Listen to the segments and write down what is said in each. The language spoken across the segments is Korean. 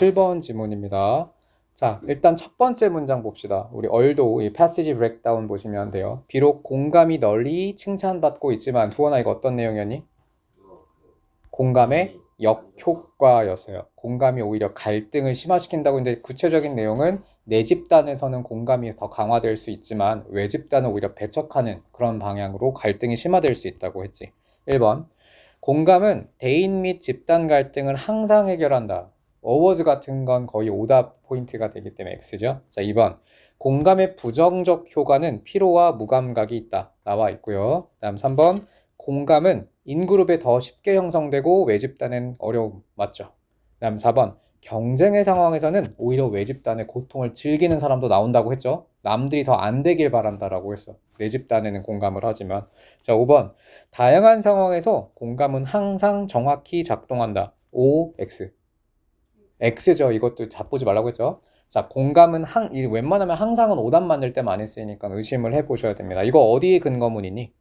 7번 지문입니다. 자, 일단 첫 번째 문장 봅시다. 우리 얼도 이 패시지 브레이크다운 보시면 돼요. 비록 공감이 널리 칭찬받고 있지만 두원아 이거 어떤 내용이었니? 공감의 역효과였어요. 공감이 오히려 갈등을 심화시킨다고 했는데 구체적인 내용은 내 집단에서는 공감이 더 강화될 수 있지만 외 집단은 오히려 배척하는 그런 방향으로 갈등이 심화될 수 있다고 했지. 1번 공감은 대인 및 집단 갈등을 항상 해결한다. 어워즈 같은 건 거의 오답 포인트가 되기 때문에 X죠. 자, 2번 공감의 부정적 효과는 피로와 무감각이 있다. 나와 있고요. 다음 3번 공감은 인그룹에 더 쉽게 형성되고 외집단은 어려움. 맞죠? 다음 4번 경쟁의 상황에서는 오히려 외집단의 고통을 즐기는 사람도 나온다고 했죠. 남들이 더 안 되길 바란다라고 했어. 내 집단에는 공감을 하지만. 자, 5번 다양한 상황에서 공감은 항상 정확히 작동한다. O, X. X죠. 이것도 잡보지 말라고 했죠. 자, 공감은 웬만하면 항상은 오답 만들 때 많이 쓰이니까 의심을 해보셔야 됩니다. 이거 어디에 근거문이니?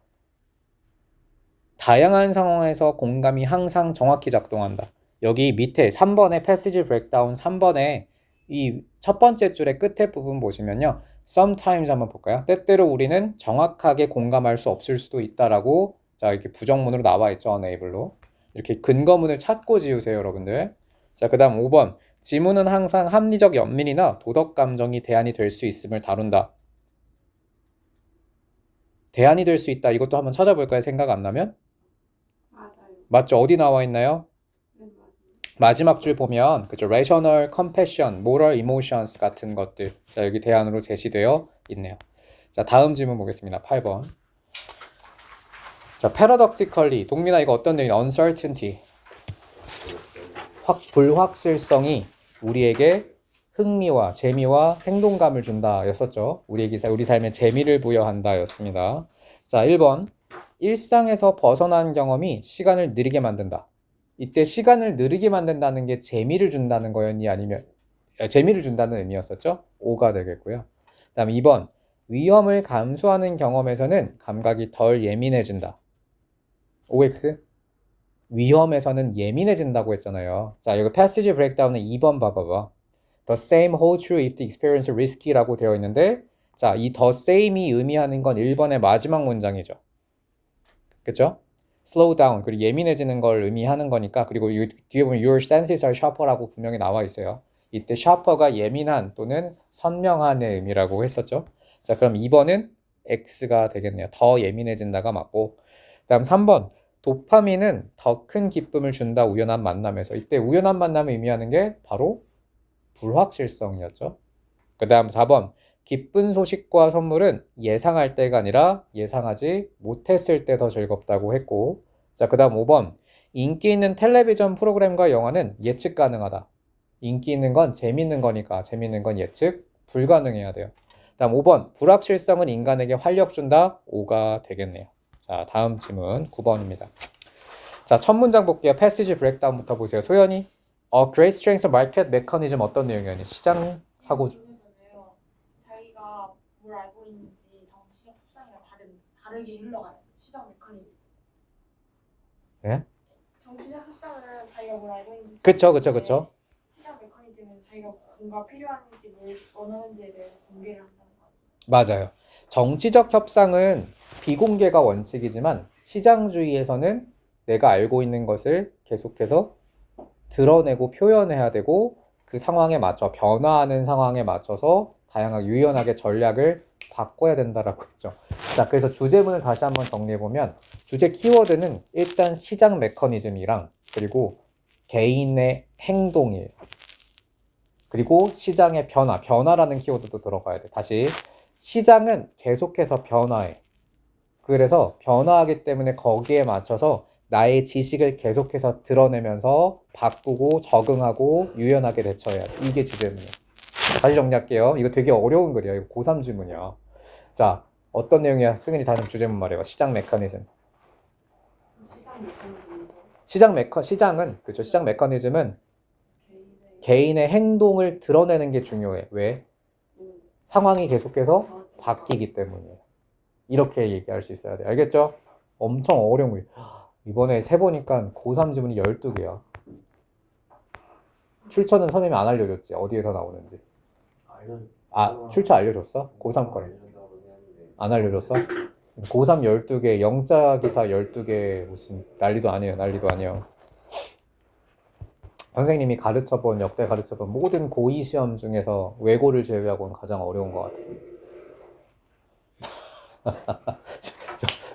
다양한 상황에서 공감이 항상 정확히 작동한다. 여기 밑에 3번의 패시지 브레이크다운 3번에 이 첫 번째 줄의 끝에 부분 보시면요. sometimes 한번 볼까요? 때때로 우리는 정확하게 공감할 수 없을 수도 있다라고 자, 이렇게 부정문으로 나와 있죠. unable로. 이렇게 근거문을 찾고 지우세요, 여러분들. 자, 그다음 5번. 지문은 항상 합리적 연민이나 도덕 감정이 대안이 될 수 있음을 다룬다. 대안이 될 수 있다. 이것도 한번 찾아볼까요? 생각 안 나면? 맞아요. 맞죠? 어디 나와 있나요? 맨 마지막. 마지막 줄 보면 그죠? rational, compassion, moral emotions 같은 것들 자 여기 대안으로 제시되어 있네요. 자 다음 질문 보겠습니다. 8번. 자 paradoxically 동민아 이거 어떤 내용이냐? uncertainty 불확실성이 우리에게 흥미와 재미와 생동감을 준다 였었죠. 우리 삶에 재미를 부여한다 였습니다. 자 1번 일상에서 벗어난 경험이 시간을 느리게 만든다. 이때 시간을 느리게 만든다는 게 재미를 준다는 거였니 아니면 재미를 준다는 의미였었죠? 5가 되겠고요. 다음 2번 위험을 감수하는 경험에서는 감각이 덜 예민해진다. OX 위험에서는 예민해진다고 했잖아요. 자 여기 패시지 브레이크다운은 2번 봐봐봐. The same hold true if the experience risky라고 되어 있는데 자 이 the same이 의미하는 건 1번의 마지막 문장이죠. 그쵸? slow down 그리고 예민해지는 걸 의미하는 거니까 그리고 뒤에 보면 your senses are sharper라고 분명히 나와 있어요. 이때 sharper가 예민한 또는 선명한의 의미라고 했었죠. 자 그럼 2번은 X가 되겠네요. 더 예민해진다가 맞고 다음 3번 도파민은 더 큰 기쁨을 준다 우연한 만남에서 이때 우연한 만남을 의미하는 게 바로 불확실성이었죠. 그 다음 4번 기쁜 소식과 선물은 예상할 때가 아니라 예상하지 못했을 때 더 즐겁다고 했고 자, 그 다음 5번 인기 있는 텔레비전 프로그램과 영화는 예측 가능하다. 인기 있는 건 재밌는 거니까 재밌는 건 예측 불가능해야 돼요. 다음 5번 불확실성은 인간에게 활력 준다. 5가 되겠네요. 자, 다음 질문 9번입니다. 자, 첫 문장 볼게요. 패시지 브레이크다운부터 보세요. 소연이 A great strength of market mechanism 어떤 내용이었니? 시장 사고 중에서는요. 자기가 뭘 알고 있는지 정치적 협상이랑 다르게 흘러가요. 시장 메커니즘. 예? 정치적 협상은 자기가 뭘 알고 있는지 그쵸. 시장 메커니즘은 자기가 뭔가 필요한지 뭘 원하는지에 대해서 공개를 한다는 거. 맞아요. 정치적 협상은 비공개가 원칙이지만 시장주의에서는 내가 알고 있는 것을 계속해서 드러내고 표현해야 되고 그 상황에 맞춰 변화하는 상황에 맞춰서 다양하게 유연하게 전략을 바꿔야 된다라고 했죠. 자, 그래서 주제문을 다시 한번 정리해보면 주제 키워드는 일단 시장 메커니즘이랑 그리고 개인의 행동이에요. 그리고 시장의 변화라는 키워드도 들어가야 돼. 다시 시장은 계속해서 변화해. 그래서 변화하기 때문에 거기에 맞춰서 나의 지식을 계속해서 드러내면서 바꾸고 적응하고 유연하게 대처해야 돼. 이게 주제문이에요. 다시 정리할게요. 이거 되게 어려운 글이야. 이거 고3 지문이야. 자, 어떤 내용이야? 승현이 다시 주제문 말해봐. 시장 메커니즘. 시장은 그렇죠. 시장 메커니즘은 개인의 행동을 드러내는 게 중요해. 왜? 상황이 계속해서 바뀌기 때문이에요. 이렇게 얘기할 수 있어야 돼. 알겠죠? 엄청 어려운 거예요. 이번에 세보니까 고3 지문이 12개야. 출처는 선생님이 안 알려줬지. 어디에서 나오는지. 출처 알려줬어? 고3 거를. 안 알려줬어? 고3 12개, 영자 기사 12개 무슨 난리도 아니에요. 난리도 아니에요. 선생님이 가르쳐본 역대 가르쳐본 모든 고2 시험 중에서 외고를 제외하고는 가장 어려운 것 같아요.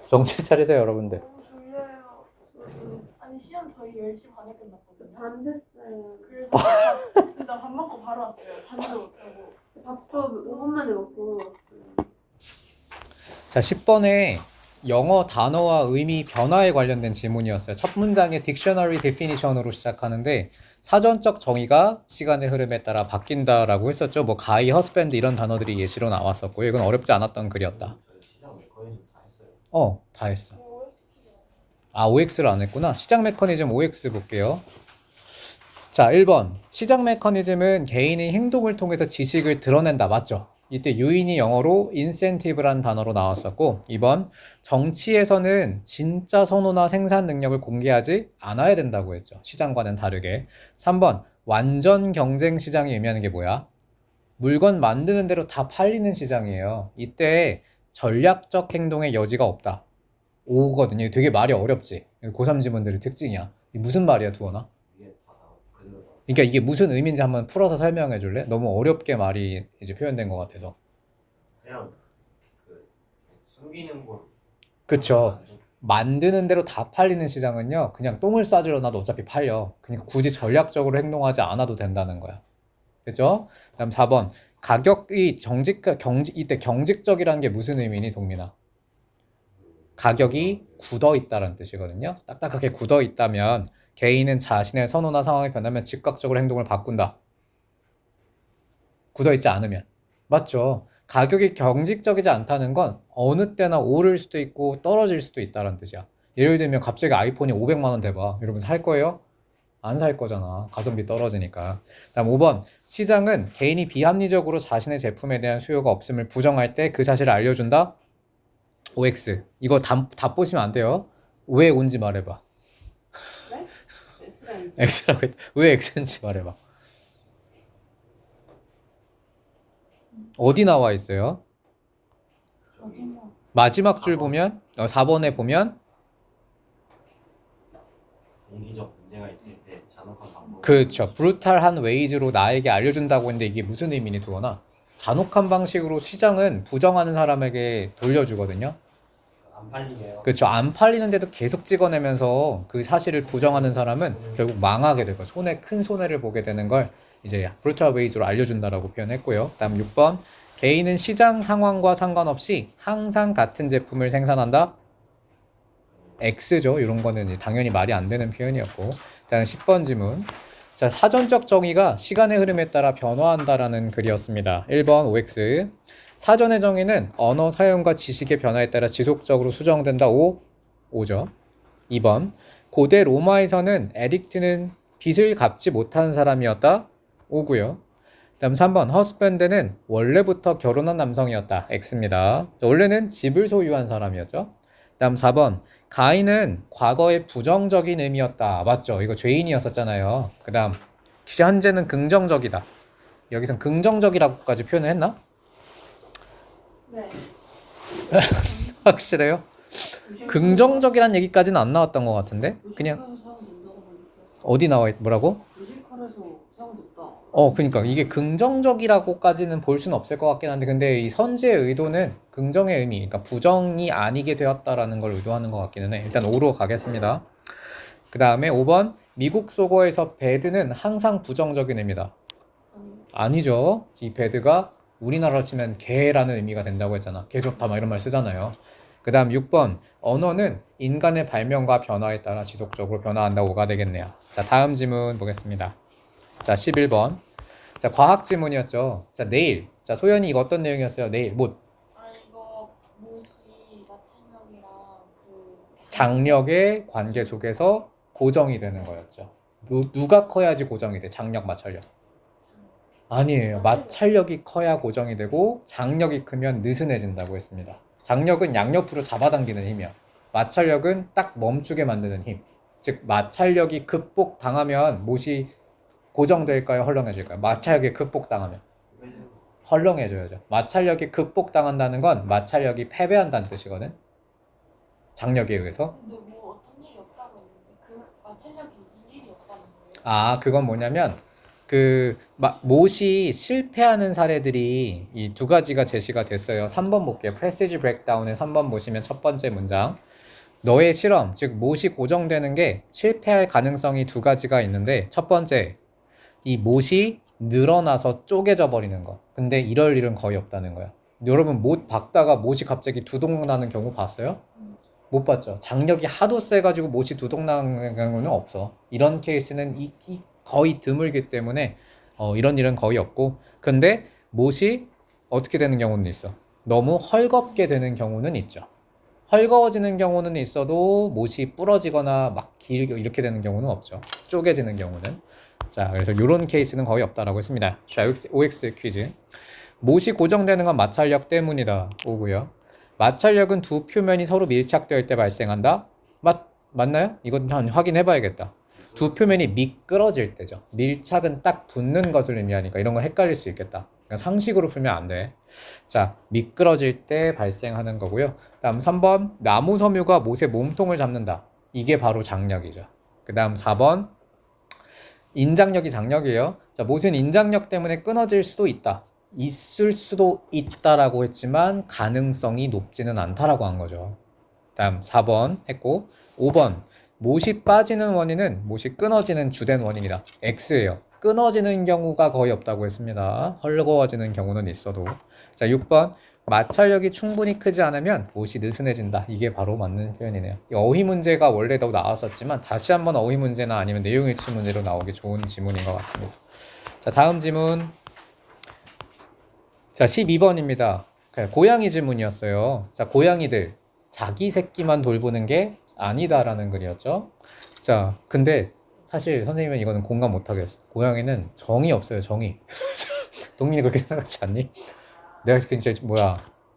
정신 차리세요, 여러분들. 너무 졸려요. 아니 시험 저희 10시 반에 끝났거든요. 밤샜어요. 그래서 진짜 밥 먹고 바로 왔어요. 잠도 못하고. 밥도 5분 만에 먹고 왔어요. 자, 10번에 영어 단어와 의미 변화에 관련된 지문이었어요. 첫 문장의 딕셔너리 데피니션으로 시작하는데 사전적 정의가 시간의 흐름에 따라 바뀐다라고 했었죠. 뭐 가이, 허스밴드 이런 단어들이 예시로 나왔었고요. 이건 어렵지 않았던 글이었다. 다 했어. OX를 안 했구나. 시장 메커니즘 OX 볼게요. 자, 1번. 시장 메커니즘은 개인의 행동을 통해서 지식을 드러낸다. 맞죠? 이때 유인이 영어로 incentive라는 단어로 나왔었고, 2번. 정치에서는 진짜 선호나 생산 능력을 공개하지 않아야 된다고 했죠. 시장과는 다르게. 3번. 완전 경쟁 시장이 의미하는 게 뭐야? 물건 만드는 대로 다 팔리는 시장이에요. 이때 전략적 행동의 여지가 없다. 5거든요. 되게 말이 어렵지. 고3 지문들의 특징이야. 이게 무슨 말이야, 두원아? 그러니까 이게 무슨 의미인지 한번 풀어서 설명해 줄래? 너무 어렵게 말이 이제 표현된 것 같아서. 그냥 숨기는 거. 그쵸. 만드는 대로 다 팔리는 시장은요, 그냥 똥을 싸질러 놔도 어차피 팔려. 그러니까 굳이 전략적으로 행동하지 않아도 된다는 거야. 그죠? 다음 4번. 가격이 이때 경직적이라는 게 무슨 의미니, 동민아? 가격이 굳어 있다는 뜻이거든요. 딱딱하게 굳어 있다면 개인은 자신의 선호나 상황이 변하면 즉각적으로 행동을 바꾼다. 굳어 있지 않으면. 맞죠? 가격이 경직적이지 않다는 건 어느 때나 오를 수도 있고 떨어질 수도 있다는 뜻이야. 예를 들면 갑자기 아이폰이 500만 원 돼봐. 여러분 살 거예요? 안 살 거잖아. 가성비 떨어지니까. 다음 5번. 시장은 개인이 비합리적으로 자신의 제품에 대한 수요가 없음을 부정할 때 그 사실을 알려준다. OX. 이거 다 보시면 안 돼요. 왜 온지 말해봐. 네? X가 X라고 했다. 왜 X인지 말해봐. 어디 나와 있어요? 마지막 줄 보면 4번에 보면 공기적 문제가 있을 때 잔혹한 방법. 그렇죠. 브루탈한 웨이즈로 나에게 알려준다고 했는데 이게 무슨 의미니 두거나 잔혹한 방식으로 시장은 부정하는 사람에게 돌려주거든요. 안 팔리게요. 그렇죠. 안 팔리는데도 계속 찍어내면서 그 사실을 부정하는 사람은 결국 망하게 되고 큰 손해를 보게 되는 걸 이제 브루탈 웨이즈로 알려준다라고 표현했고요. 다음 6번. 개인은 시장 상황과 상관없이 항상 같은 제품을 생산한다. X죠. 이런 거는 당연히 말이 안 되는 표현이었고. 다음 10번 지문. 자, 사전적 정의가 시간의 흐름에 따라 변화한다라는 글이었습니다. 1번 OX. 사전의 정의는 언어 사용과 지식의 변화에 따라 지속적으로 수정된다. 5죠. 2번. 고대 로마에서는 에딕트는 빚을 갚지 못한 사람이었다. 5고요. 다음 3번. 허스밴드는 원래부터 결혼한 남성이었다. X입니다. 원래는 집을 소유한 사람이었죠. 다음 4번. 가인은 과거의 부정적인 의미였다. 맞죠? 이거 죄인이었었잖아요. 그 다음 현재는 긍정적이다. 여기선 긍정적이라고까지 표현을 했나? 네. 확실해요? 긍정적이란 얘기까지는 안 나왔던 것 같은데? 그냥 어디 나와 뭐라고? 뮤지컬에서 사용됐다. 그러니까 이게 긍정적이라고까지는 볼 수는 없을 것 같긴 한데 근데 이 선지의 의도는 긍정의 의미, 그러니까 부정이 아니게 되었다라는 걸 의도하는 것 같기는 해. 일단 5로 가겠습니다. 그 다음에 5번. 미국 속어에서 배드는 항상 부정적인 의미다. 아니죠. 이 배드가 우리나라로 치면 개라는 의미가 된다고 했잖아. 개 좋다 막 이런 말 쓰잖아요. 그 다음 6번. 언어는 인간의 발명과 변화에 따라 지속적으로 변화한다. 5가 되겠네요. 자, 다음 질문 보겠습니다. 자, 11번. 자, 과학 지문이었죠. 자, 내일. 자, 소연이 이거 어떤 내용이었어요? 내일. 못. 이거 못이 마찰력이랑 장력의 관계 속에서 고정이 되는 거였죠. 누가 커야지 고정이 돼? 장력, 마찰력. 아니에요. 마찰력이 커야 고정이 되고 장력이 크면 느슨해진다고 했습니다. 장력은 양옆으로 잡아당기는 힘이야. 마찰력은 딱 멈추게 만드는 힘. 즉 마찰력이 극복당하면 못이 고정될까요? 헐렁해질까요? 마찰력이 극복당하면 헐렁해져야죠. 마찰력이 극복당한다는 건 마찰력이 패배한다는 뜻이거든. 장력에 의해서. 근데 뭐 어떤 일이 없다고 했는데 그 마찰력이 일이 없다는 거예요? 아, 그건 뭐냐면 그 못이 실패하는 사례들이 이 두 가지가 제시가 됐어요. 3번 볼게요. 패시지 브레이크다운에 3번 보시면 첫 번째 문장. 너의 실험, 즉 못이 고정되는 게 실패할 가능성이 두 가지가 있는데 첫 번째, 이 못이 늘어나서 쪼개져 버리는 거. 근데 이럴 일은 거의 없다는 거야. 여러분 못 박다가 못이 갑자기 두동나는 경우 봤어요? 못 봤죠. 장력이 하도 세가지고 못이 두동나는 경우는 없어. 이런 케이스는 거의 드물기 때문에 이런 일은 거의 없고, 근데 못이 어떻게 되는 경우는 있어. 너무 헐겁게 되는 경우는 있죠. 헐거워지는 경우는 있어도 못이 부러지거나 막 길게 이렇게 되는 경우는 없죠. 쪼개지는 경우는. 자, 그래서 이런 케이스는 거의 없다라고 했습니다. 자, OX 퀴즈. 못이 고정되는 건 마찰력 때문이다. 오고요. 마찰력은 두 표면이 서로 밀착될 때 발생한다. 맞나요? 이건 확인해 봐야겠다. 두 표면이 미끄러질 때죠. 밀착은 딱 붙는 것을 의미하니까 이런 거 헷갈릴 수 있겠다. 그러니까 상식으로 풀면 안 돼. 자, 미끄러질 때 발생하는 거고요. 다음 3번, 나무 섬유가 못의 몸통을 잡는다. 이게 바로 장력이죠. 그 다음 4번, 인장력이 장력이에요. 자, 못은 인장력 때문에 끊어질 수도 있다. 있을 수도 있다라고 했지만 가능성이 높지는 않다라고 한 거죠. 다음 4번 했고, 5번, 못이 빠지는 원인은 못이 끊어지는 주된 원인이다. X예요. 끊어지는 경우가 거의 없다고 했습니다. 헐거워지는 경우는 있어도. 자, 6번, 마찰력이 충분히 크지 않으면 못이 느슨해진다. 이게 바로 맞는 표현이네요. 이 어휘 문제가 원래도 나왔었지만 다시 한번 어휘 문제나 아니면 내용일치 문제로 나오기 좋은 지문인 것 같습니다. 자, 다음 지문. 자, 12번입니다. 고양이 질문이었어요. 자, 고양이들 자기 새끼만 돌보는 게 아니다라는 글이었죠. 자, 근데 사실 선생님은 이거는 공감 못 하겠어. 고양이는 정이 없어요, 정이. 동민이 그렇게 생각하지 않니? 내가 진짜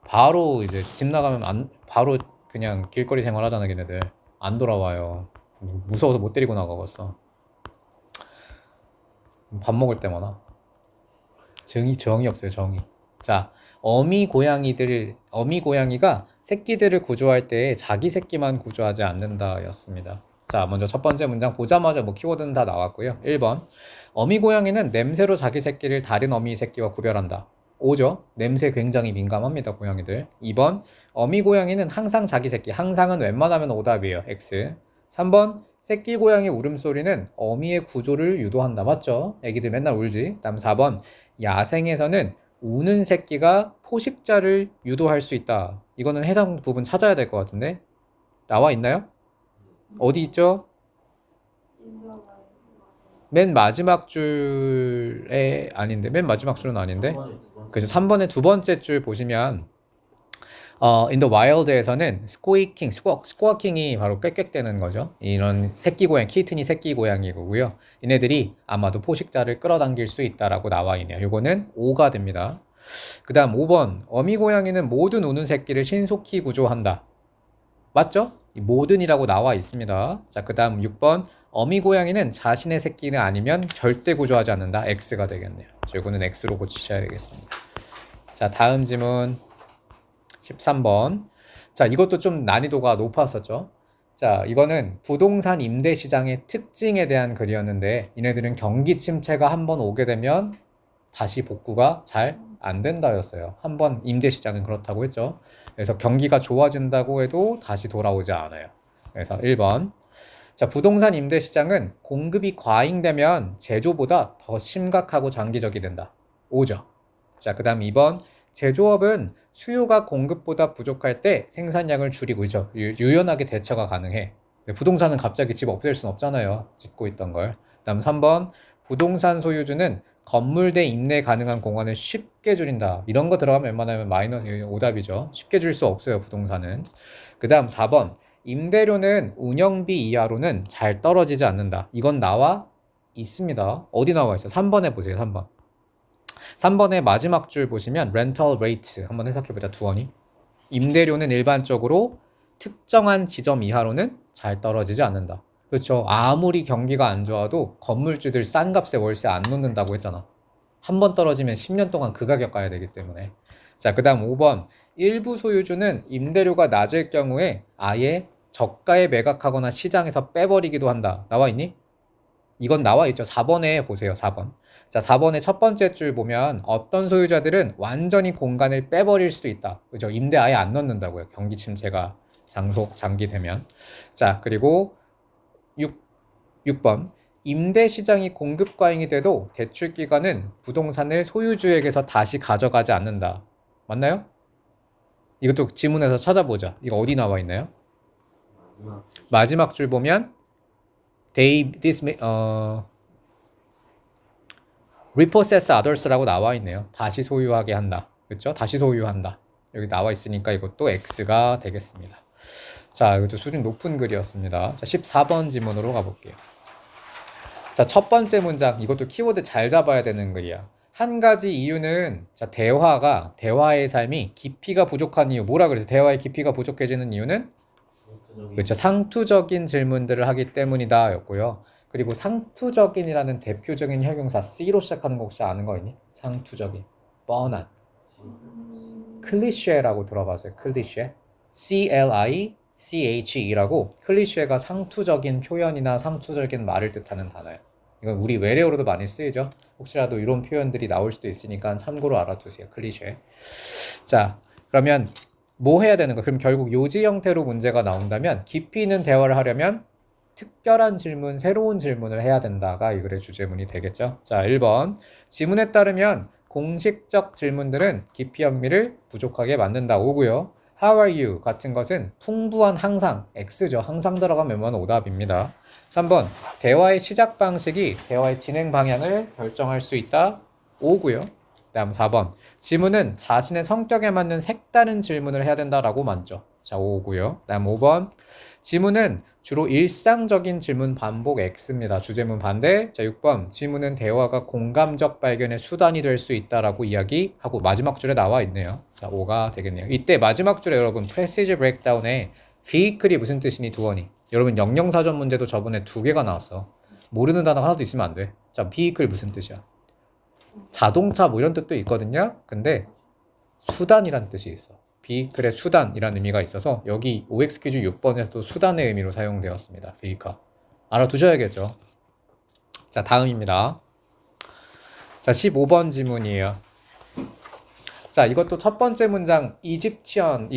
바로 이제 집 나가면 바로 그냥 길거리 생활하잖아, 걔네들. 안 돌아와요. 무서워서 못 데리고 나가겠어. 밥 먹을 때마다 정이 없어요, 정이. 자, 어미 고양이가 새끼들을 구조할 때 자기 새끼만 구조하지 않는다였습니다. 자, 먼저 첫 번째 문장 보자마자 키워드는 다 나왔고요. 1번, 어미 고양이는 냄새로 자기 새끼를 다른 어미 새끼와 구별한다. 5죠. 냄새 굉장히 민감합니다, 고양이들. 2번, 어미 고양이는 항상 자기 새끼. 항상은 웬만하면 오답이에요. X. 3번, 새끼 고양이 울음소리는 어미의 구조를 유도한다. 맞죠? 애기들 맨날 울지. 다음 4번, 야생에서는 우는 새끼가 포식자를 유도할 수 있다. 이거는 해당 부분 찾아야 될 것 같은데. 나와 있나요? 어디 있죠? 맨 마지막 줄에 아닌데. 맨 마지막 줄은 아닌데. 그래서 3번의 두 번째 줄 보시면 in the wild에서는 squawking이 바로 꽥꽥대는 거죠. 이런 새끼 고양이, 키튼이 새끼 고양이고요. 얘네들이 아마도 포식자를 끌어당길 수 있다라고 나와 있네요. 요거는 5가 됩니다. 그 다음 5번, 어미 고양이는 모든 우는 새끼를 신속히 구조한다. 맞죠? 이 모든이라고 나와 있습니다. 자, 그 다음 6번, 어미 고양이는 자신의 새끼는 아니면 절대 구조하지 않는다. X가 되겠네요. 요거는 X로 고치셔야 되겠습니다. 자, 다음 질문 13번. 자, 이것도 좀 난이도가 높았었죠. 자, 이거는 부동산 임대 시장의 특징에 대한 글이었는데 얘네들은 경기 침체가 한번 오게 되면 다시 복구가 잘 안 된다였어요. 한번 임대 시장은 그렇다고 했죠. 그래서 경기가 좋아진다고 해도 다시 돌아오지 않아요. 그래서 1번. 자, 부동산 임대 시장은 공급이 과잉되면 제조보다 더 심각하고 장기적이 된다. 5죠. 자, 그 다음 2번. 제조업은 수요가 공급보다 부족할 때 생산량을 줄이고 있죠. 유연하게 대처가 가능해. 부동산은 갑자기 집 없앨 순 없잖아요. 짓고 있던 걸. 다음 3번. 부동산 소유주는 건물대 임대 가능한 공간을 쉽게 줄인다. 이런 거 들어가면 웬만하면 마이너스 오답이죠. 쉽게 줄 수 없어요, 부동산은. 그 다음 4번. 임대료는 운영비 이하로는 잘 떨어지지 않는다. 이건 나와 있습니다. 어디 나와 있어? 3번에 보세요, 3번. 3번의 마지막 줄 보시면 rental rate 한번 해석해보자. 두원이 임대료는 일반적으로 특정한 지점 이하로는 잘 떨어지지 않는다. 그렇죠. 아무리 경기가 안 좋아도 건물주들 싼 값에 월세 안 놓는다고 했잖아. 한 번 떨어지면 10년 동안 그 가격 가야 되기 때문에. 자, 그 다음 5번. 일부 소유주는 임대료가 낮을 경우에 아예 저가에 매각하거나 시장에서 빼버리기도 한다. 나와 있니? 이건 나와 있죠. 4번에 보세요. 4번. 자, 4번의 첫 번째 줄 보면 어떤 소유자들은 완전히 공간을 빼버릴 수도 있다. 그죠? 임대 아예 안 넣는다고요. 경기 침체가 장기되면. 자, 그리고 6번. 임대 시장이 공급 과잉이 돼도 대출 기관은 부동산을 소유주에게서 다시 가져가지 않는다. 맞나요? 이것도 지문에서 찾아보자. 이거 어디 나와 있나요? 마지막 줄 보면 repossess others라고 나와 있네요. 다시 소유하게 한다. 그렇죠? 다시 소유한다. 여기 나와 있으니까 이것도 X가 되겠습니다. 자, 이것도 수준 높은 글이었습니다. 자, 14번 지문으로 가볼게요. 자, 첫 번째 문장. 이것도 키워드 잘 잡아야 되는 글이야. 한 가지 이유는 자, 대화의 삶이 깊이가 부족한 이유. 뭐라 그래서 대화의 깊이가 부족해지는 이유는 그렇죠. 상투적인 질문들을 하기 때문이다 였고요. 그리고 상투적인이라는 대표적인 형용사 C로 시작하는 거 혹시 아는 거 있니? 상투적인, 뻔한, 클리셰라고 들어봤어요. 클리셰, CLICHE라고 클리셰가 상투적인 표현이나 상투적인 말을 뜻하는 단어예요. 이건 우리 외래어로도 많이 쓰이죠. 혹시라도 이런 표현들이 나올 수도 있으니까 참고로 알아두세요. 클리셰. 자, 그러면 뭐 해야 되는 거? 그럼 결국 요지 형태로 문제가 나온다면 깊이 있는 대화를 하려면 특별한 질문, 새로운 질문을 해야 된다가 이 글의 주제문이 되겠죠. 자, 1번. 지문에 따르면 공식적 질문들은 깊이 흥미를 부족하게 만든다. 5고요. How are you? 같은 것은 풍부한 항상, X죠. 항상 들어가면 오답입니다. 3번. 대화의 시작 방식이 대화의 진행 방향을 결정할 수 있다. 5고요. 다음 4번. 지문은 자신의 성격에 맞는 색다른 질문을 해야 된다라고 맞죠. 자, 5고요. 다음 5번. 지문은 주로 일상적인 질문 반복 X입니다. 주제문 반대. 자, 6번. 지문은 대화가 공감적 발견의 수단이 될 수 있다라고 이야기하고 마지막 줄에 나와 있네요. 자, 5가 되겠네요. 이때 마지막 줄에 여러분 패시지 브레이크다운에 vehicle이 무슨 뜻이니 두원이. 여러분 영영사전 문제도 저번에 2개가 나왔어. 모르는 단어가 하나도 있으면 안 돼. 자, vehicle 무슨 뜻이야? 자동차 뭐 이런 뜻도 있거든요. 근데 수단이란 뜻이 있어. vehicle의 수단이라는 의미가 있어서 여기 OX 퀴즈 6번에서도 수단의 의미로 사용되었습니다. vehicle. 알아두셔야겠죠. 자, 다음입니다. 자, 15번 지문이에요. 자, 이것도 첫 번째 문장 이집티언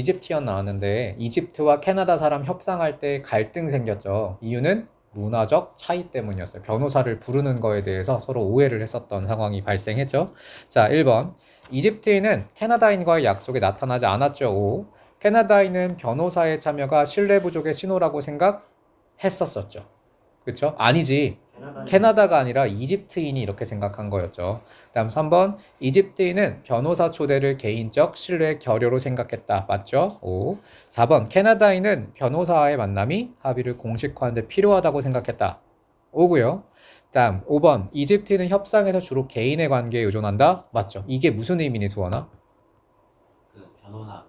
나왔는데 이집트와 캐나다 사람 협상할 때 갈등 생겼죠. 이유는 문화적 차이 때문이었어요. 변호사를 부르는 거에 대해서 서로 오해를 했었던 상황이 발생했죠. 자, 1번. 이집트인은 캐나다인과의 약속에 나타나지 않았죠. 5. 캐나다인은 변호사의 참여가 신뢰 부족의 신호라고 생각했었었죠. 그렇죠? 아니지. 캐나다가 아니라 이집트인이 이렇게 생각한 거였죠. 다음 3번. 이집트인은 변호사 초대를 개인적 신뢰 결여로 생각했다. 맞죠? 5. 4번. 캐나다인은 변호사와의 만남이 합의를 공식화하는 데 필요하다고 생각했다. 5고요. 다음 5번. 이집트인은 협상에서 주로 개인의 관계에 의존한다. 맞죠? 이게 무슨 의미니 두어나? 그 변호사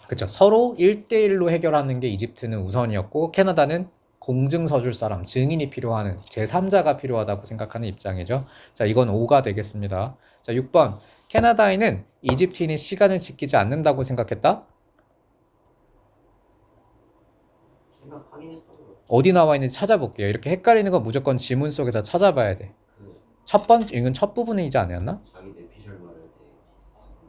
그쵸. 서로 1대1로 해결하는 게 이집트는 우선이었고 캐나다는 공증 서줄 사람, 증인이 필요한 제3자가 필요하다고 생각하는 입장이죠. 자, 이건 5가 되겠습니다. 자, 6번. 캐나다인은 이집트인이 시간을 지키지 않는다고 생각했다. 생각하긴 했던 거. 어디 나와 있는지 찾아볼게요. 이렇게 헷갈리는 건 무조건 지문 속에서 찾아봐야 돼. 첫 번째, 이건 첫 부분이지 않았나? 자기 내피셜 말할 때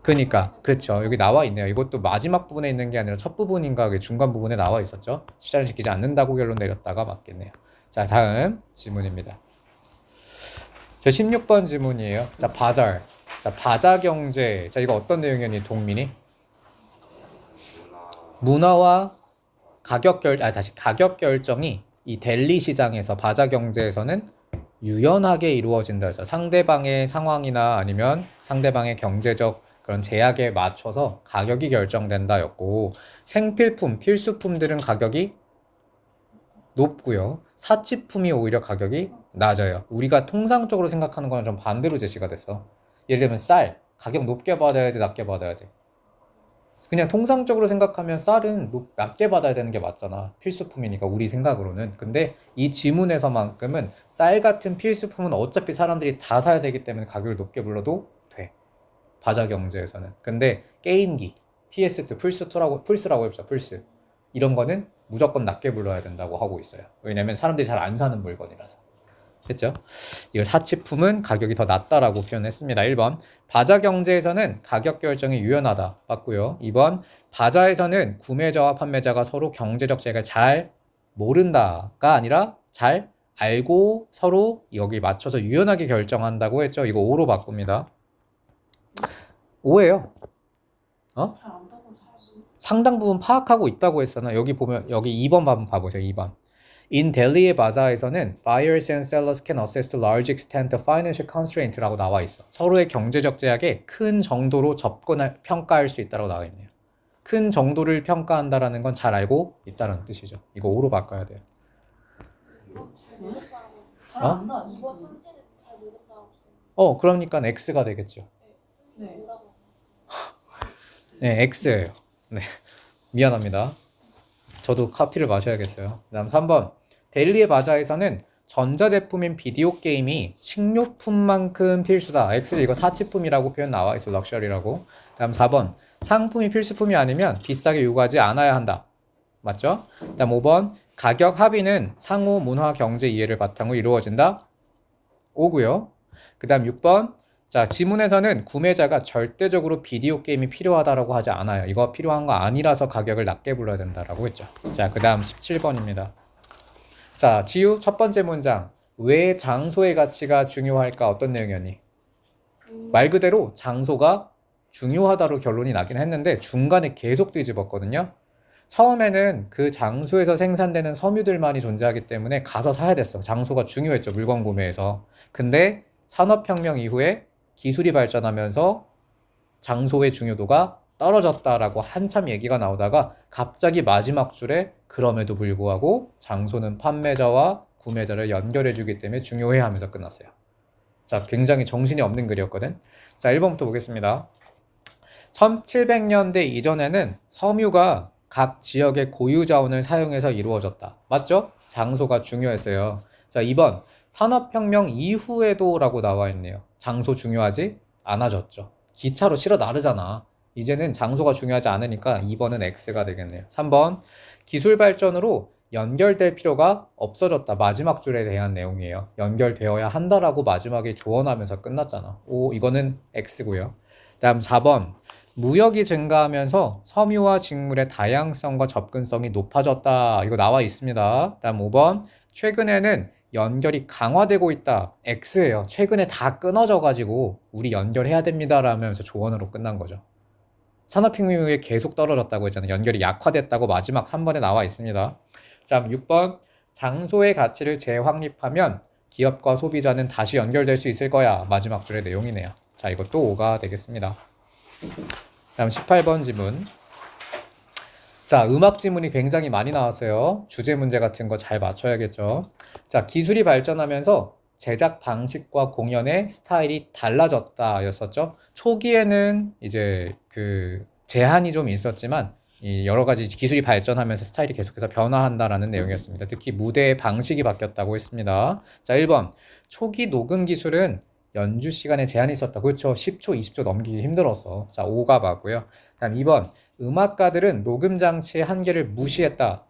그니까, 그쵸. 여기 나와 있네요. 이것도 마지막 부분에 있는 게 아니라 첫 부분인가 그 중간 부분에 나와 있었죠. 시간을 지키지 않는다고 결론 내렸다가 맞겠네요. 자, 다음 질문입니다. 제 16번 질문이에요. 자, 바잘. 자, 바자 경제. 자, 이거 어떤 내용이니 동민이? 문화와 가격 결정이 이 델리 시장에서 바자 경제에서는 유연하게 이루어진다 해서 상대방의 상황이나 아니면 상대방의 경제적 그런 제약에 맞춰서 가격이 결정된다였고 생필품, 필수품들은 가격이 높고요. 사치품이 오히려 가격이 낮아요. 우리가 통상적으로 생각하는 거랑 좀 반대로 제시가 됐어. 예를 들면 쌀, 가격 높게 받아야 돼, 낮게 받아야 돼? 그냥 통상적으로 생각하면 쌀은 낮게 받아야 되는 게 맞잖아. 필수품이니까 우리 생각으로는. 근데 이 지문에서만큼은 쌀 같은 필수품은 어차피 사람들이 다 사야 되기 때문에 가격을 높게 불러도 돼. 바자 경제에서는. 근데 게임기, PS2, 플스라고 해보자. 플스. 이런 거는 무조건 낮게 불러야 된다고 하고 있어요. 왜냐면 사람들이 잘 안 사는 물건이라서. 됐죠? 이걸 사치품은 가격이 더 낮다라고 표현했습니다. 1번 바자 경제에서는 가격 결정이 유연하다 맞고요. 2번 바자에서는 구매자와 판매자가 서로 경제적 제약을 잘 모른다가 아니라 잘 알고 서로 여기 맞춰서 유연하게 결정한다고 했죠. 이거 5로 바꿉니다. 5예요. 어? 잘 안다고 사지. 상당 부분 파악하고 있다고 했잖아. 여기 보면 여기 2번 한번 봐보세요. 2번. In Delhi의 바자에서는 buyers and sellers can assess to large extent the financial constraint라고 나와 있어. 서로의 경제적 제약에 큰 정도로 평가할 수 있다고 나와 있네요. 큰 정도를 평가한다라는 건 잘 알고 있다는 뜻이죠. 이거 5로 바꿔야 돼요. 잘 모른다고. 잘 어? 안다. 2번 선지는 잘 모른다고. 그러니까 X가 되겠죠. 네. 뭐라고? 네, X예요. 네, 미안합니다. 저도 커피를 마셔야겠어요. 그다음 3번. 델리의 바자에서는 전자제품인 비디오 게임이 식료품만큼 필수다. X 이거 사치품이라고 표현 나와 있어. 럭셔리라고. 다음 4번. 상품이 필수품이 아니면 비싸게 요구하지 않아야 한다. 맞죠? 다음 5번. 가격 합의는 상호 문화 경제 이해를 바탕으로 이루어진다. 5고요. 그다음 6번. 자, 지문에서는 구매자가 절대적으로 비디오 게임이 필요하다라고 하지 않아요. 이거 필요한 거 아니라서 가격을 낮게 불러야 된다라고 했죠. 자, 그다음 17번입니다. 자, 지우 첫 번째 문장. 왜 장소의 가치가 중요할까? 어떤 내용이었니? 말 그대로 장소가 중요하다로 결론이 나긴 했는데 중간에 계속 뒤집었거든요. 처음에는 그 장소에서 생산되는 섬유들만이 존재하기 때문에 가서 사야 됐어. 장소가 중요했죠. 물건 구매에서. 근데 산업혁명 이후에 기술이 발전하면서 장소의 중요도가 떨어졌다라고 한참 얘기가 나오다가 갑자기 마지막 줄에 그럼에도 불구하고 장소는 판매자와 구매자를 연결해주기 때문에 중요해 하면서 끝났어요. 자, 굉장히 정신이 없는 글이었거든. 자, 1번부터 보겠습니다. 1700년대 이전에는 섬유가 각 지역의 고유 자원을 사용해서 이루어졌다. 맞죠? 장소가 중요했어요. 자, 2번. 산업혁명 이후에도 라고 나와 있네요. 장소 중요하지 않아졌죠. 기차로 실어 나르잖아. 이제는 장소가 중요하지 않으니까 2번은 X가 되겠네요. 3번. 기술 발전으로 연결될 필요가 없어졌다. 마지막 줄에 대한 내용이에요. 연결되어야 한다라고 마지막에 조언하면서 끝났잖아. 오, 이거는 X고요. 다음 4번. 무역이 증가하면서 섬유와 직물의 다양성과 접근성이 높아졌다. 이거 나와 있습니다. 다음 5번. 최근에는 연결이 강화되고 있다. X예요. 최근에 다 끊어져가지고 우리 연결해야 됩니다. 라면서 조언으로 끝난 거죠. 산업혁명 이후에 계속 떨어졌다고 했잖아요. 연결이 약화됐다고 마지막 3번에 나와 있습니다. 자, 6번. 장소의 가치를 재확립하면 기업과 소비자는 다시 연결될 수 있을 거야. 마지막 줄의 내용이네요. 자, 이것도 5가 되겠습니다. 다음 18번 지문. 자, 음악 지문이 굉장히 많이 나왔어요. 주제 문제 같은 거 잘 맞춰야겠죠. 자, 기술이 발전하면서 제작 방식과 공연의 스타일이 달라졌다 였었죠. 초기에는 이제 그 제한이 좀 있었지만 이 여러 가지 기술이 발전하면서 스타일이 계속해서 변화한다라는 내용이었습니다. 특히 무대의 방식이 바뀌었다고 했습니다. 자, 1번. 초기 녹음 기술은 연주 시간에 제한이 있었다. 그렇죠. 10초, 20초 넘기기 힘들었어. 자, 5가 맞고요. 다음 2번. 음악가들은 녹음 장치의 한계를 무시했다.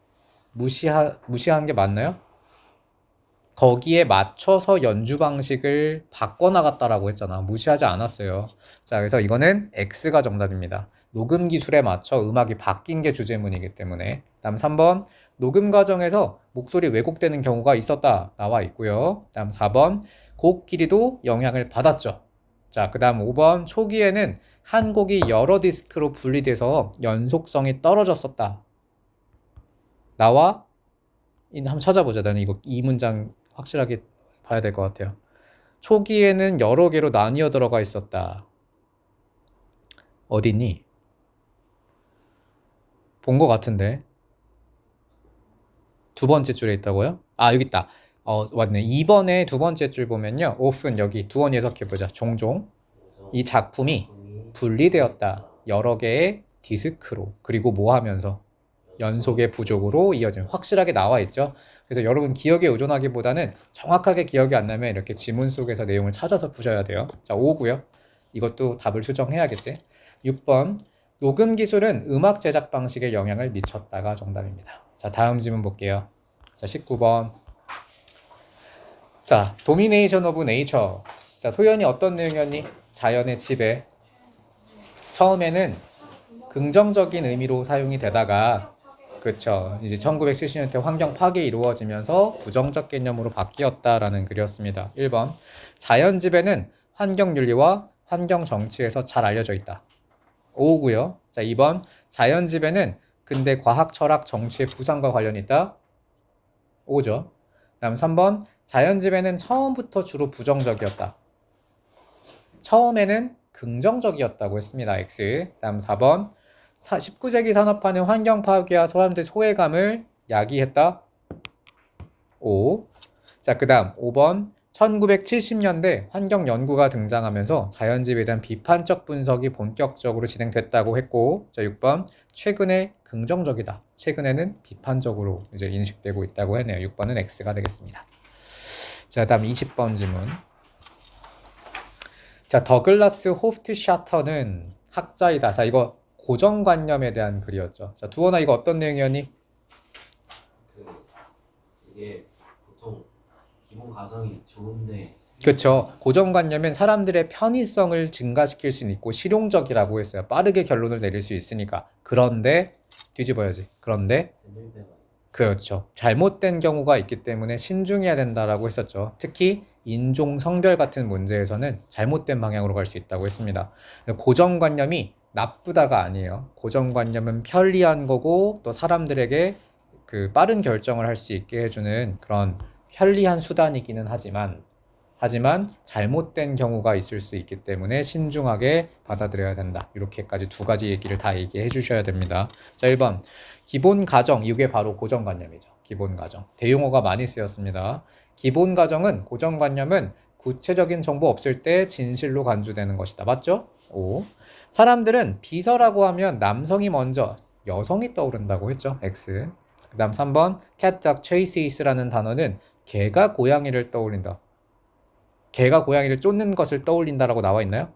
무시한 게 맞나요? 거기에 맞춰서 연주 방식을 바꿔나갔다라고 했잖아. 무시하지 않았어요. 자, 그래서 이거는 X가 정답입니다. 녹음 기술에 맞춰 음악이 바뀐 게 주제문이기 때문에. 다음 3번. 녹음 과정에서 목소리 왜곡되는 경우가 있었다. 나와 있고요. 다음 4번. 곡 길이도 영향을 받았죠. 자, 그 다음 5번. 초기에는 한 곡이 여러 디스크로 분리돼서 연속성이 떨어졌었다. 나와 한번 찾아보자. 나는 이거 이 문장 확실하게 봐야 될 것 같아요. 초기에는 여러 개로 나뉘어 들어가 있었다. 어디니? 본 것 같은데. 두 번째 줄에 있다고요? 아, 여기 있다. 맞네. 2번에 두 번째 줄 보면요. often 여기 두원 해석해보자. 종종 이 작품이 분리되었다. 여러 개의 디스크로. 그리고 뭐 하면서? 연속의 부족으로 이어지는. 확실하게 나와 있죠. 그래서 여러분 기억에 의존하기보다는 정확하게 기억이 안 나면 이렇게 지문 속에서 내용을 찾아서 푸셔야 돼요. 자, 5고요. 이것도 답을 수정해야겠지. 6번. 녹음 기술은 음악 제작 방식에 영향을 미쳤다가 정답입니다. 자, 다음 질문 볼게요. 자, 19번. 자, 도미네이션 오브 네이처. 자, 소연이 어떤 내용이었니? 자연의 지배. 처음에는 긍정적인 의미로 사용이 되다가 그렇죠. 이제 1970년대 환경 파괴 이루어지면서 부정적 개념으로 바뀌었다라는 글이었습니다. 1번. 자연 지배는 환경 윤리와 환경 정치에서 잘 알려져 있다. 5고요. 자, 2번. 자연 지배는 근대 과학, 철학, 정치의 부상과 관련이 있다. 5죠. 다음 3번. 자연 지배는 처음부터 주로 부정적이었다. 처음에는 긍정적이었다고 했습니다. X. 다음 4번. 19세기 산업화는 환경 파괴와 사람들의 소외감을 야기했다. 5. 자, 그 다음 5번. 1970년대 환경 연구가 등장하면서 자연지배에 대한 비판적 분석이 본격적으로 진행됐다고 했고, 자, 6번. 최근에 긍정적이다. 최근에는 비판적으로 이제 인식되고 있다고 했네요. 6번은 X가 되겠습니다. 자, 다음 20번 질문. 자, 더글라스 호프트샤터는 학자이다. 자, 이거 고정관념에 대한 글이었죠. 자, 두원아 이거 어떤 내용이었니? 이게 보통 기본 가정이 좋은데 그렇죠. 고정관념은 사람들의 편의성을 증가시킬 수 있고 실용적이라고 했어요. 빠르게 결론을 내릴 수 있으니까. 그런데 뒤집어야지. 그런데 들릴 때가 그렇죠. 잘못된 경우가 있기 때문에 신중해야 된다라고 했었죠. 특히 인종, 성별 같은 문제에서는 잘못된 방향으로 갈 수 있다고 했습니다. 고정관념이 나쁘다가 아니에요. 고정관념은 편리한 거고 또 사람들에게 그 빠른 결정을 할 수 있게 해주는 그런 편리한 수단이기는 하지만 잘못된 경우가 있을 수 있기 때문에 신중하게 받아들여야 된다. 이렇게까지 두 가지 얘기를 다 얘기해 주셔야 됩니다. 자, 1번. 기본 가정, 이게 바로 고정관념이죠. 기본 가정. 대용어가 많이 쓰였습니다. 기본 가정은 고정관념은 구체적인 정보 없을 때 진실로 간주되는 것이다. 맞죠? 5. 사람들은 비서라고 하면 남성이 먼저 여성이 떠오른다고 했죠. X. 그 다음 3번. cat, dog, chases라는 단어는 개가 고양이를 떠올린다. 개가 고양이를 쫓는 것을 떠올린다라고 나와 있나요?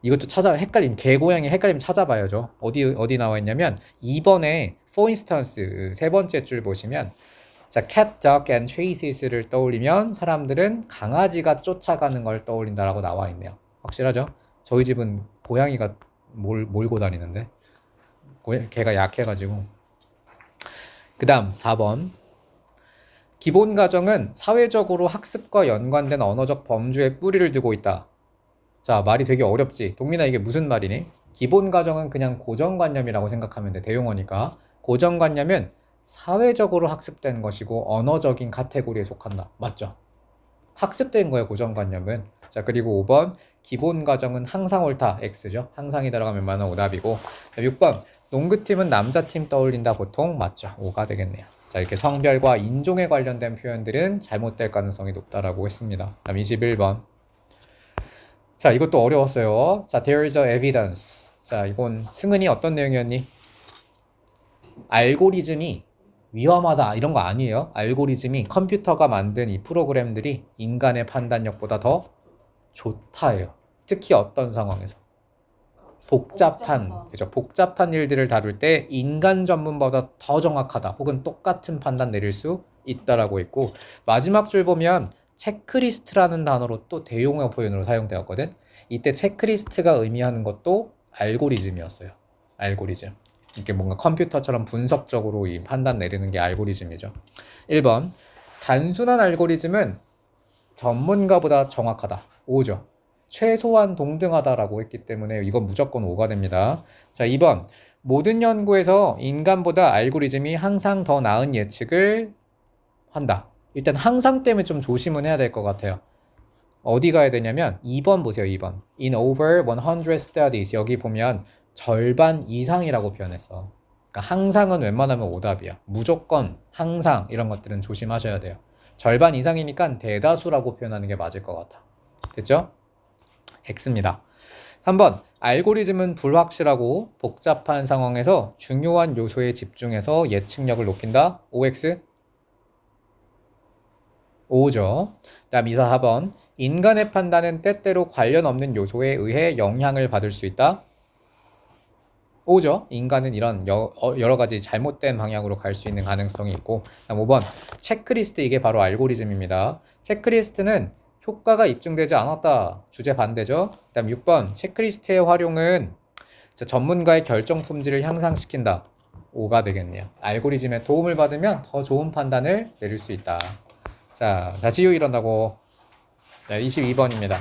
이것도 개 고양이 헷갈리면 찾아봐야죠. 어디 나와 있냐면 2번에 for instance 세 번째 줄 보시면 자, cat, dog and chases를 떠올리면 사람들은 강아지가 쫓아가는 걸 떠올린다라고 나와 있네요. 확실하죠? 저희 집은 고양이가 몰고 다니는데 개가 약해가지고. 그 다음 4번. 기본 가정은 사회적으로 학습과 연관된 언어적 범주에 뿌리를 두고 있다. 자, 말이 되게 어렵지. 동민아 이게 무슨 말이니? 기본 가정은 그냥 고정관념이라고 생각하면 돼. 대용어니까. 고정관념은 사회적으로 학습된 것이고 언어적인 카테고리에 속한다. 맞죠? 학습된 거예요, 고정관념은. 자, 그리고 5번. 기본 가정은 항상 옳다. X죠. 항상이 들어가면 만원 오답이고. 자, 6번. 농구팀은 남자팀 떠올린다. 보통 맞죠. 5가 되겠네요. 자, 이렇게 성별과 인종에 관련된 표현들은 잘못될 가능성이 높다라고 했습니다. 다음 21번. 자, 이것도 어려웠어요. 자, there is a evidence. 자, 이건 승은이 어떤 내용이었니? 알고리즘이 위험하다 이런 거 아니에요. 알고리즘이 컴퓨터가 만든 이 프로그램들이 인간의 판단력보다 더 좋다예요. 특히 어떤 상황에서? 복잡한 일들을 다룰 때 인간 전문보다 더 정확하다 혹은 똑같은 판단 내릴 수 있다라고 했고, 마지막 줄 보면 체크리스트라는 단어로 또 대용어 표현으로 사용되었거든. 이때 체크리스트가 의미하는 것도 알고리즘이었어요. 알고리즘. 이렇게 뭔가 컴퓨터처럼 분석적으로 이 판단 내리는 게 알고리즘이죠. 1번. 단순한 알고리즘은 전문가보다 정확하다. 5죠. 최소한 동등하다라고 했기 때문에 이건 무조건 5가 됩니다. 자, 2번. 모든 연구에서 인간보다 알고리즘이 항상 더 나은 예측을 한다. 일단 항상 때문에 좀 조심은 해야 될 것 같아요. 어디 가야 되냐면 2번 보세요. 2번. In over 100 studies. 여기 보면 절반 이상이라고 표현했어. 그러니까 항상은 웬만하면 오답이야. 무조건, 항상 이런 것들은 조심하셔야 돼요. 절반 이상이니까 대다수라고 표현하는 게 맞을 것 같아. 됐죠? X입니다. 3번 알고리즘은 불확실하고 복잡한 상황에서 중요한 요소에 집중해서 예측력을 높인다. OX? O죠. 다음 4번 인간의 판단은 때때로 관련 없는 요소에 의해 영향을 받을 수 있다. O죠. 인간은 이런 여러 가지 잘못된 방향으로 갈 수 있는 가능성이 있고. 다음 5번 체크리스트, 이게 바로 알고리즘입니다. 체크리스트는 효과가 입증되지 않았다. 주제 반대죠. 그다음 6번 체크리스트의 활용은 전문가의 결정 품질을 향상시킨다. 5가 되겠네요. 알고리즘의 도움을 받으면 더 좋은 판단을 내릴 수 있다. 자, 지우 이런다고. 자, 22번입니다.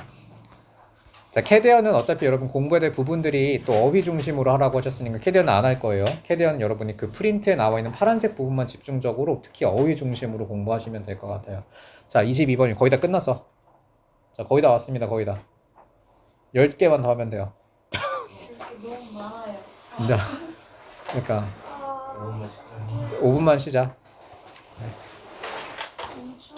자, 캐대언은 어차피 여러분 공부해야 될 부분들이 또 어휘 중심으로 하라고 하셨으니까 캐대언은 안 할 거예요. 캐대언은 여러분이 그 프린트에 나와 있는 파란색 부분만 집중적으로 특히 어휘 중심으로 공부하시면 될 것 같아요. 자, 22번이 거의 다 끝났어. 자, 거의 다 왔습니다. 거의 다. 10개만 더 하면 돼요. 이렇게 너무 많아요. 자, 그러니까 아, 너무 맛있다. 5분만 쉬자.